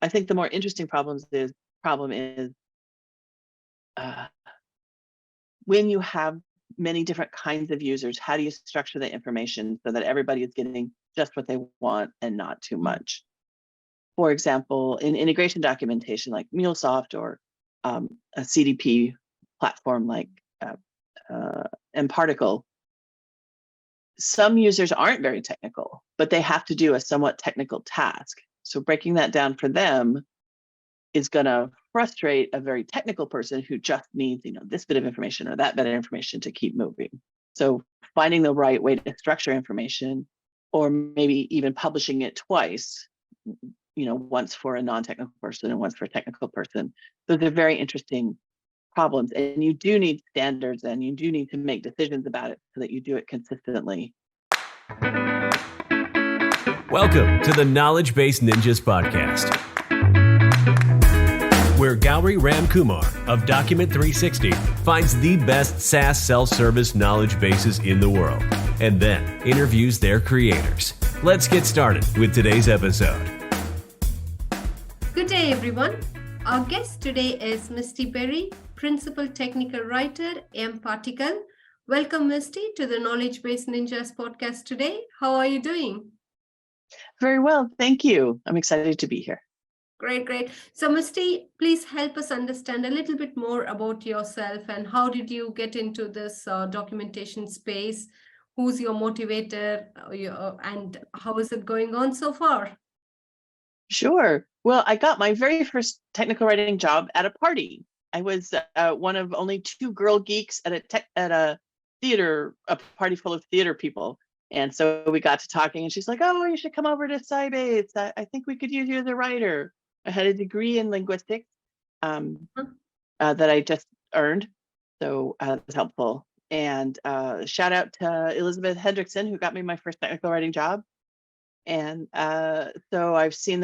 I think the more interesting problem is when you have many different kinds of users, how do you structure the information so that everybody is getting just what they want and not too much? For example, in integration documentation like MuleSoft or a CDP platform like mParticle, some users aren't very technical, but they have to do a somewhat technical task. So breaking that down for them is going to frustrate a very technical person who just needs, this bit of information or that bit of information to keep moving. So finding the right way to structure information, or maybe even publishing it twice, once for a non-technical person and once for a technical person. Those are very interesting problems, and you do need standards, and you do need to make decisions about it so that you do it consistently. Welcome to the Knowledgebase Ninjas podcast, where 𝐊𝐞𝐲 of Document 360 finds the best SaaS self-service knowledge bases in the world and then interviews their creators. Let's get started with today's episode. Good day, everyone. Our guest today is Mysti Berry, Principal Technical Writer, mParticle. Welcome, Mysti, to the Knowledgebase Ninjas podcast today. How are you doing? Very well, thank you. I'm excited to be here. Great. So, Mysti, please help us understand a little bit more about yourself and how did you get into this documentation space? Who's your motivator and how is it going on so far? Sure. Well, I got my very first technical writing job at a party. I was one of only two girl geeks at a party full of theater people. And so we got to talking, and she's like, "Oh, you should come over to Sybase. I think we could use you as a writer." I had a degree in linguistics that I just earned, so that was helpful. And shout out to Elizabeth Hendrickson, who got me my first technical writing job. And so I've seen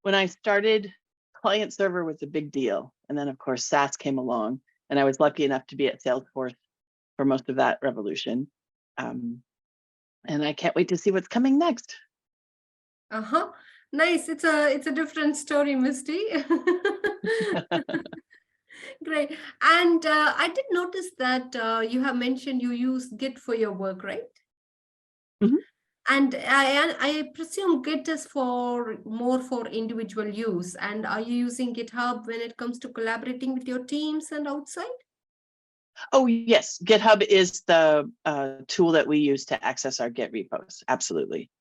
when I started, client server was a big deal. And then, of course, SaaS came along, and I was lucky enough to be at Salesforce for most of that revolution. And I can't wait to see what's coming next. Nice. It's a different story, Mysti. Great. And I did notice that you have mentioned you use Git for your work, right? Mm-hmm. And I presume Git is more for individual use. And are you using GitHub when it comes to collaborating with your teams and outside? Oh, yes. GitHub is the tool that we use to access our Git repos. Absolutely.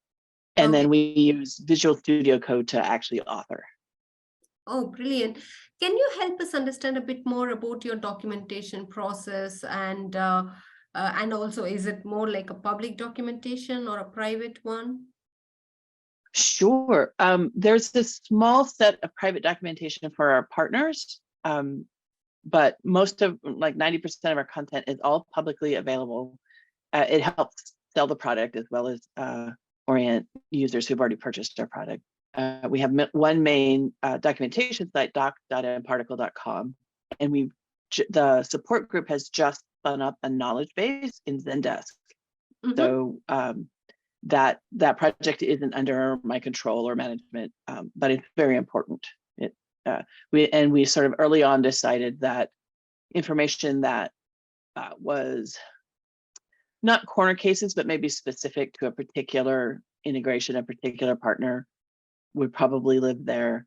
And then we use Visual Studio Code to actually author. Oh, brilliant. Can you help us understand a bit more about your documentation process and also, is it more like a public documentation or a private one? Sure. There's a small set of private documentation for our partners, but most of, like 90% of our content is all publicly available. It helps sell the product as well as orient users who've already purchased our product. We have one main documentation site, doc.mparticle.com, and the support group has just spun up a knowledge base in Zendesk. Mm-hmm. So that project isn't under my control or management, but it's very important. We sort of early on decided that information that was not corner cases, but maybe specific to a particular integration, a particular partner, would probably live there,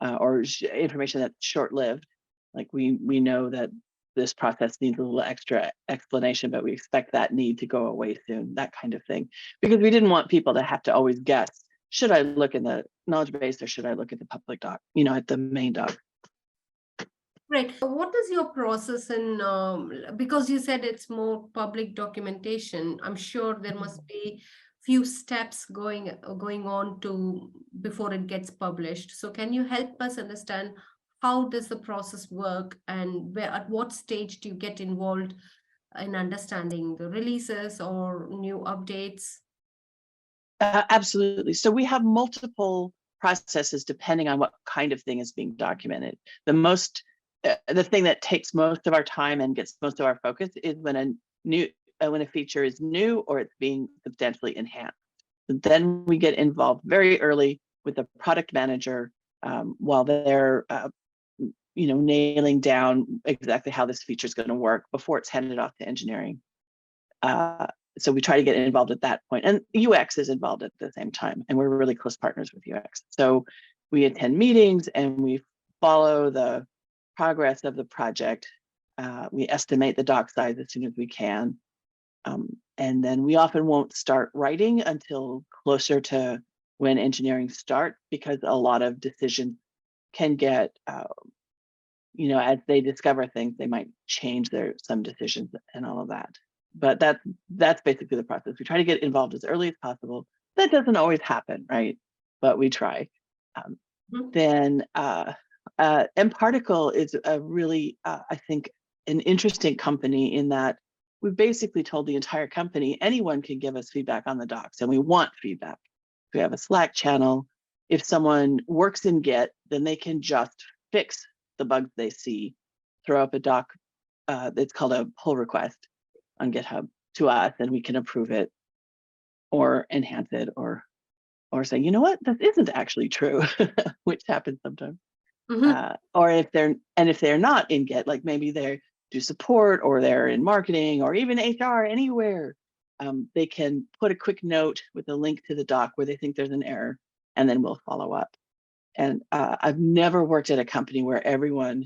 or information that's short-lived. Like we know that this process needs a little extra explanation, but we expect that need to go away soon, that kind of thing. Because we didn't want people to have to always guess, should I look in the knowledge base or should I look at the public doc, at the main doc? Right. What is your process in, because you said it's more public documentation, I'm sure there must be few steps going on before it gets published. So can you help us understand how does the process work and at what stage do you get involved in understanding the releases or new updates? Absolutely. So we have multiple processes depending on what kind of thing is being documented. The thing that takes most of our time and gets most of our focus is when a feature is new or it's being substantially enhanced. Then we get involved very early with the product manager while they're nailing down exactly how this feature is going to work before it's handed off to engineering. So we try to get involved at that point, and UX is involved at the same time, and we're really close partners with UX. So we attend meetings and we follow the progress of the project. We estimate the doc size as soon as we can. And then we often won't start writing until closer to when engineering starts, because a lot of decisions can get, as they discover things, they might change some decisions and all of that. But that's basically the process. We try to get involved as early as possible. That doesn't always happen, right? But we try. Then mParticle is a really, I think, an interesting company in that we've basically told the entire company, anyone can give us feedback on the docs, and we want feedback. We have a Slack channel. If someone works in Git, then they can just fix the bugs they see, throw up a doc that's called a pull request on GitHub to us, and we can approve it or enhance it or say, you know what, this isn't actually true, which happens sometimes. Or if they're not in Git, like maybe they do support or they're in marketing or even HR, anywhere, they can put a quick note with a link to the doc where they think there's an error, and then we'll follow up. And I've never worked at a company where everyone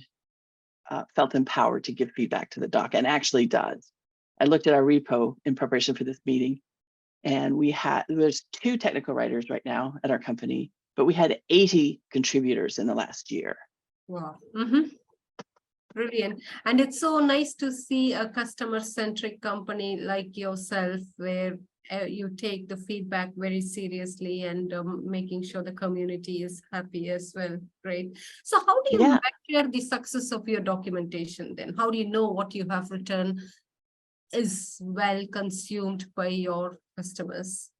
felt empowered to give feedback to the doc, and actually does. I looked at our repo in preparation for this meeting, and there's 2 technical writers right now at our company, but we had 80 contributors in the last year. Wow. Brilliant. And it's so nice to see a customer-centric company like yourself, where you take the feedback very seriously and making sure the community is happy as well. Great. So how do you measure the success of your documentation then? How do you know what you have written is well consumed by your customers?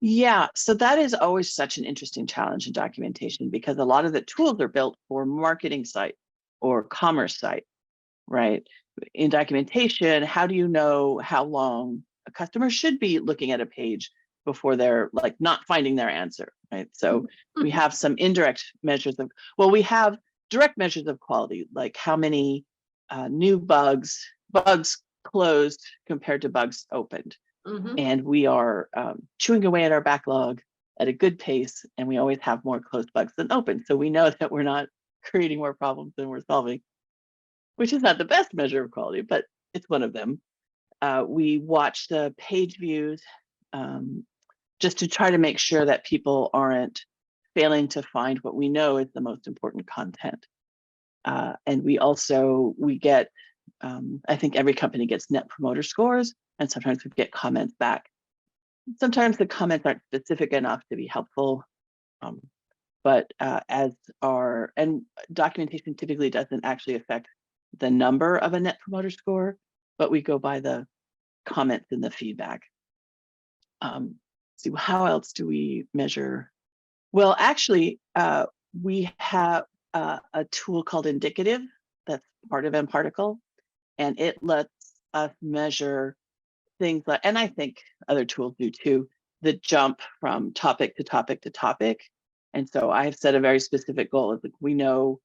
Yeah, so that is always such an interesting challenge in documentation, because a lot of the tools are built for marketing site or commerce site, right? In documentation, how do you know how long a customer should be looking at a page before they're like not finding their answer, right? So we have some indirect measures of, we have direct measures of quality, like how many new bugs closed compared to bugs opened. And we are chewing away at our backlog at a good pace, and we always have more closed bugs than open. So we know that we're not creating more problems than we're solving, which is not the best measure of quality, but it's one of them. We watch the page views just to try to make sure that people aren't failing to find what we know is the most important content. And we get, I think every company gets net promoter scores, and sometimes we get comments back. Sometimes the comments aren't specific enough to be helpful, but and documentation typically doesn't actually affect the number of a net promoter score, but we go by the comments and the feedback. See, how else do we measure? Well, actually, we have a tool called Indicative that's part of mParticle, and it lets us measure things like, and I think other tools do too, that jump from topic to topic to topic. And so I've set a very specific goal. It's like, we know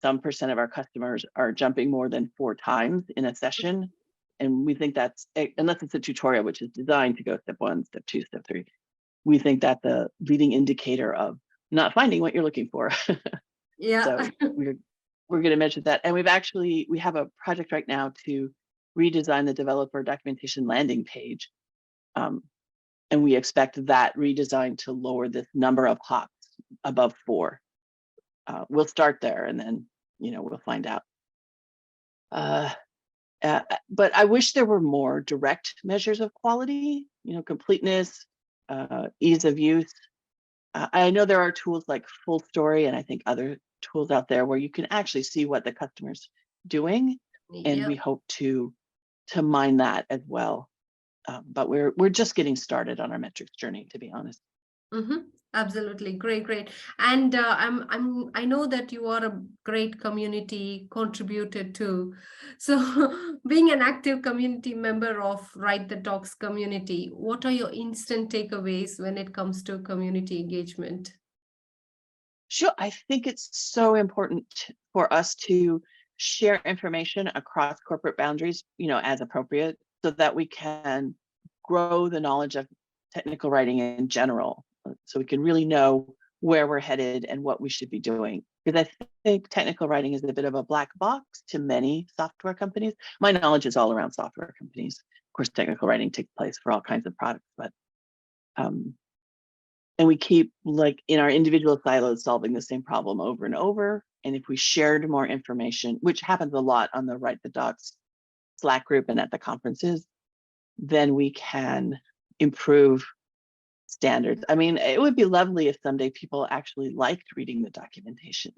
some % of our customers are jumping more than 4 times in a session. And we think that's, unless it's a tutorial, which is designed to go step 1, step 2, step 3, we think that's a leading indicator of not finding what you're looking for. Yeah. So we're going to measure that. And we have a project right now to redesign the developer documentation landing page. And we expect that redesign to lower this number of hops above 4. We'll start there, and then, we'll find out. But I wish there were more direct measures of quality, completeness, ease of use. I know there are tools like Full Story, and I think other tools out there where you can actually see what the customer's doing, and we hope to mine that as well. But we're just getting started on our metrics journey, to be honest. Absolutely, great. And I know that you are a great community contributor too. So, being an active community member of Write the Docs community, what are your instant takeaways when it comes to community engagement? Sure. I think it's so important for us to share information across corporate boundaries, as appropriate, so that we can grow the knowledge of technical writing in general, so we can really know where we're headed and what we should be doing. Because I think technical writing is a bit of a black box to many software companies. My knowledge is all around software companies. Of course, technical writing takes place for all kinds of products, but and we keep, like, in our individual silos, solving the same problem over and over. And if we shared more information, which happens a lot on the Write the Docs Slack group and at the conferences, then we can improve standards. I mean, it would be lovely if someday people actually liked reading the documentation.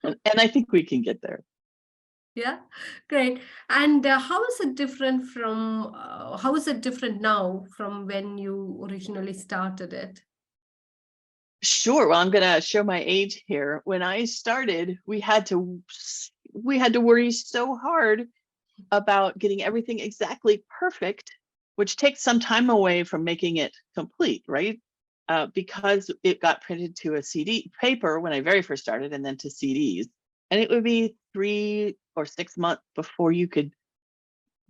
and I think we can get there. Yeah, great. And how is it different now from when you originally started it? Sure. Well, I'm going to show my age here. When I started, we had to worry so hard about getting everything exactly perfect, which takes some time away from making it complete, right? Because it got printed to a CD paper when I very first started, and then to CDs. And it would be 3 or 6 months before you could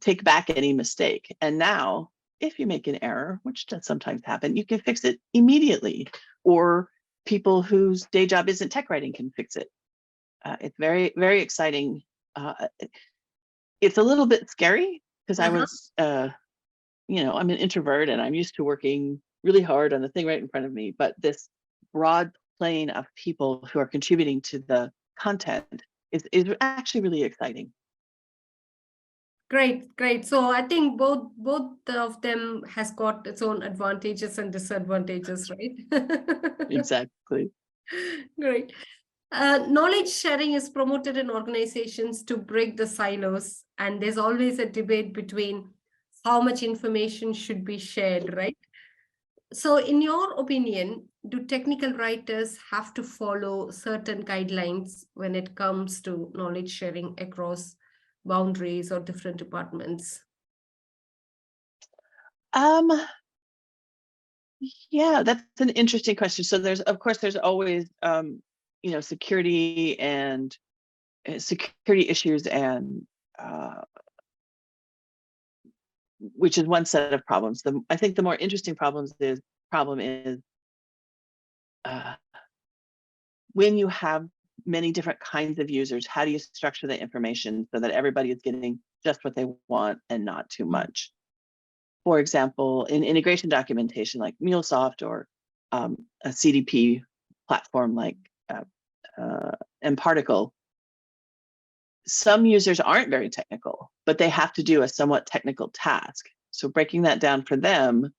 take back any mistake. And now, if you make an error, which does sometimes happen, you can fix it immediately. Or people whose day job isn't tech writing can fix it. It's very, very exciting. It's a little bit scary because I was, I'm an introvert and I'm used to working really hard on the thing right in front of me. But this broad plane of people who are contributing to the content is actually really exciting. Great. So I think both of them has got its own advantages and disadvantages, right? Exactly. Great. Knowledge sharing is promoted in organizations to break the silos, and there's always a debate between how much information should be shared, right? So in your opinion, do technical writers have to follow certain guidelines when it comes to knowledge sharing across boundaries or different departments? Yeah, that's an interesting question. So there's always security and security issues, and which is one set of problems. I think the more interesting problem is when you have many different kinds of users, how do you structure the information so that everybody is getting just what they want and not too much? For example, in integration documentation like MuleSoft, or a CDP platform like mParticle, some users aren't very technical, but they have to do a somewhat technical task. So breaking that down for them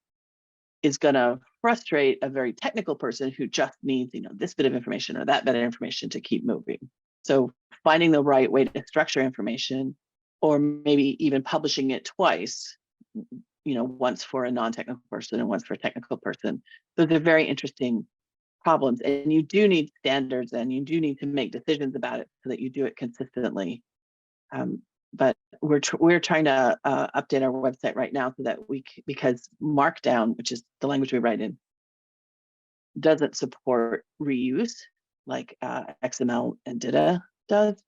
is going to frustrate a very technical person who just needs, this bit of information or that bit of information to keep moving. So finding the right way to structure information, or maybe even publishing it twice, once for a non-technical person and once for a technical person. Those are very interesting problems, and you do need standards, and you do need to make decisions about it so that you do it consistently. But we're trying to update our website right now so that because Markdown, which is the language we write in, doesn't support reuse like XML and DITA does.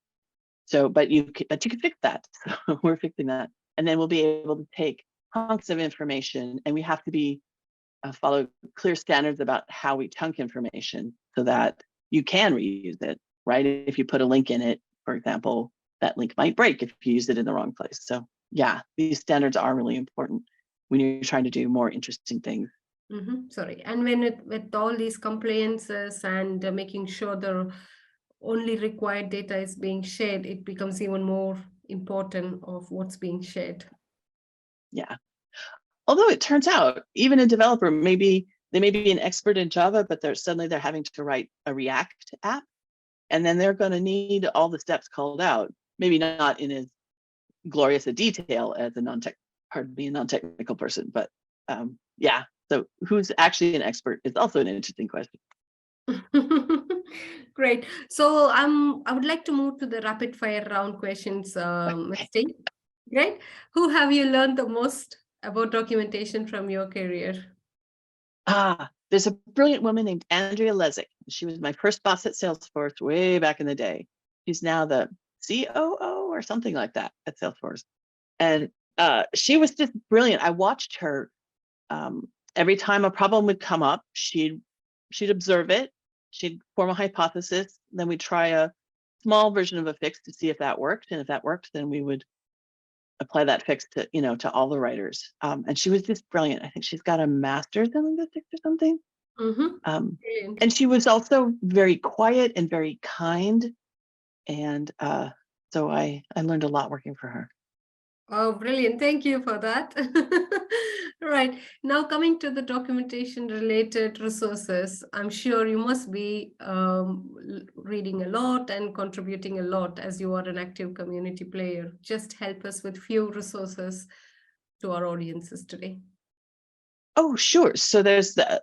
So, but you can fix that. So we're fixing that, and then we'll be able to take hunks of information, and we have to follow clear standards about how we chunk information so that you can reuse it, right? If you put a link in it, for example, that link might break if you use it in the wrong place. So yeah, these standards are really important when you're trying to do more interesting things. Sorry. And with all these compliances and making sure the only required data is being shared, it becomes even more important of what's being shared. Yeah. Although it turns out, even a developer, they may be an expert in Java, but they're having to write a React app, and then they're going to need all the steps called out. Maybe not in as glorious a detail as a non-technical person, but yeah. So who's actually an expert is also an interesting question. Great. So I would like to move to the rapid fire round questions, Mysti. Great. Who have you learned the most about documentation from your career? there's a brilliant woman named Andrea Lezick. She was my first boss at Salesforce way back in the day. She's now the COO or something like that at Salesforce. And she was just brilliant. I watched her every time a problem would come up, she'd observe it, she'd form a hypothesis, then we'd try a small version of a fix to see if that worked. And if that worked, then we would apply that fix to, to all the writers. And she was just brilliant. I think she's got a master's in linguistics or something. And she was also very quiet and very kind. And so I learned a lot working for her. Oh, brilliant. Thank you for that. Right. Now coming to the documentation related resources, I'm sure you must be reading a lot and contributing a lot as you are an active community player. Just help us with few resources to our audiences today. Oh, sure. So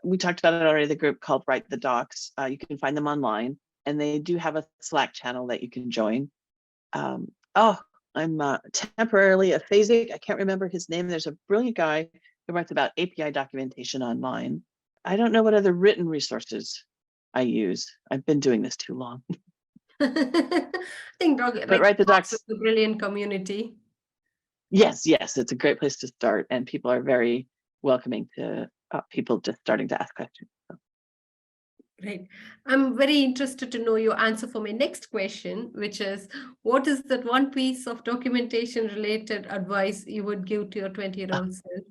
we talked about it already, the group called Write the Docs. You can find them online, and they do have a Slack channel that you can join. I'm temporarily aphasic. I can't remember his name. There's a brilliant guy who writes about API documentation online. I don't know what other written resources I use. I've been doing this too long. I think Write the Docs is a brilliant community. Yes, it's a great place to start, and people are very welcoming to people just starting to ask questions. So. Great. I'm very interested to know your answer for my next question, which is, what is that one piece of documentation related advice you would give to your 20-year-old self?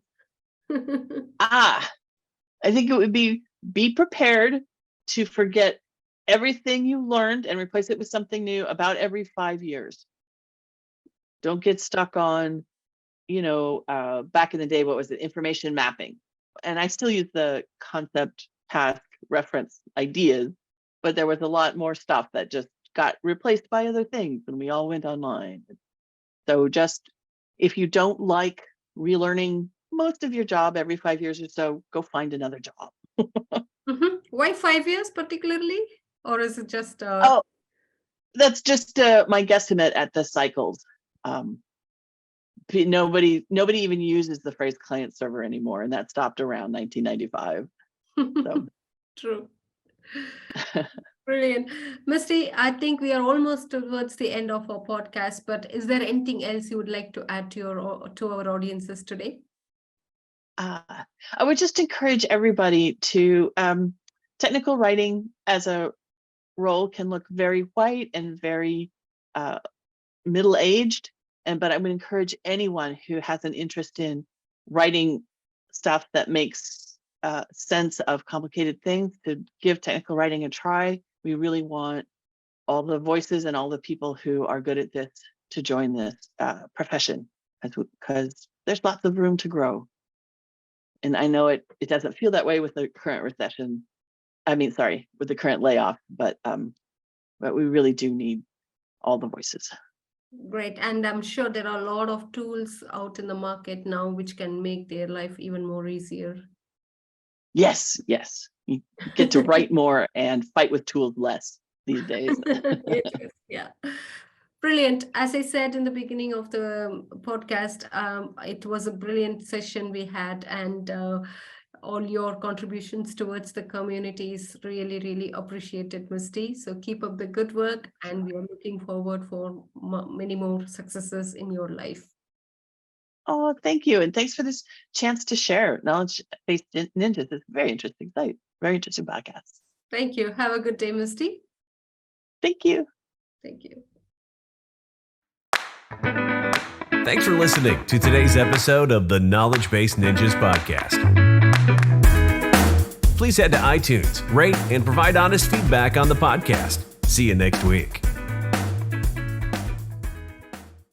I think it would be prepared to forget everything you learned and replace it with something new about every 5 years. Don't get stuck on, back in the day, what was it? Information mapping. And I still use the concept, task, reference ideas, but there was a lot more stuff that just got replaced by other things and we all went online. So just, if you don't like relearning most of your job every 5 years or so, go find another job. Why 5 years particularly? Or is it just... that's just my guesstimate at the cycles. Nobody even uses the phrase client server anymore, and that stopped around 1995. So. True. Brilliant. Mysti, I think we are almost towards the end of our podcast, but is there anything else you would like to add to our audiences today? I would just encourage everybody to, technical writing as a role can look very white and very middle-aged, but I would encourage anyone who has an interest in writing stuff that makes sense of complicated things to give technical writing a try. We really want all the voices and all the people who are good at this to join this profession, because there's lots of room to grow. And I know it doesn't feel that way with the current recession. With the current layoff, but we really do need all the voices. Great. And I'm sure there are a lot of tools out in the market now which can make their life even more easier. Yes. You get to write more and fight with tools less these days. Yeah. Brilliant. As I said in the beginning of the podcast, it was a brilliant session we had, and all your contributions towards the community is really, really appreciated, Mysti. So keep up the good work, and we are looking forward for many more successes in your life. Oh, thank you. And thanks for this chance to share Knowledgebase Ninjas. It's a very interesting site, very interesting podcast. Thank you. Have a good day, Mysti. Thank you. Thank you. Thanks for listening to today's episode of the Knowledgebase Ninjas podcast. Please head to iTunes, rate, and provide honest feedback on the podcast. See you next week.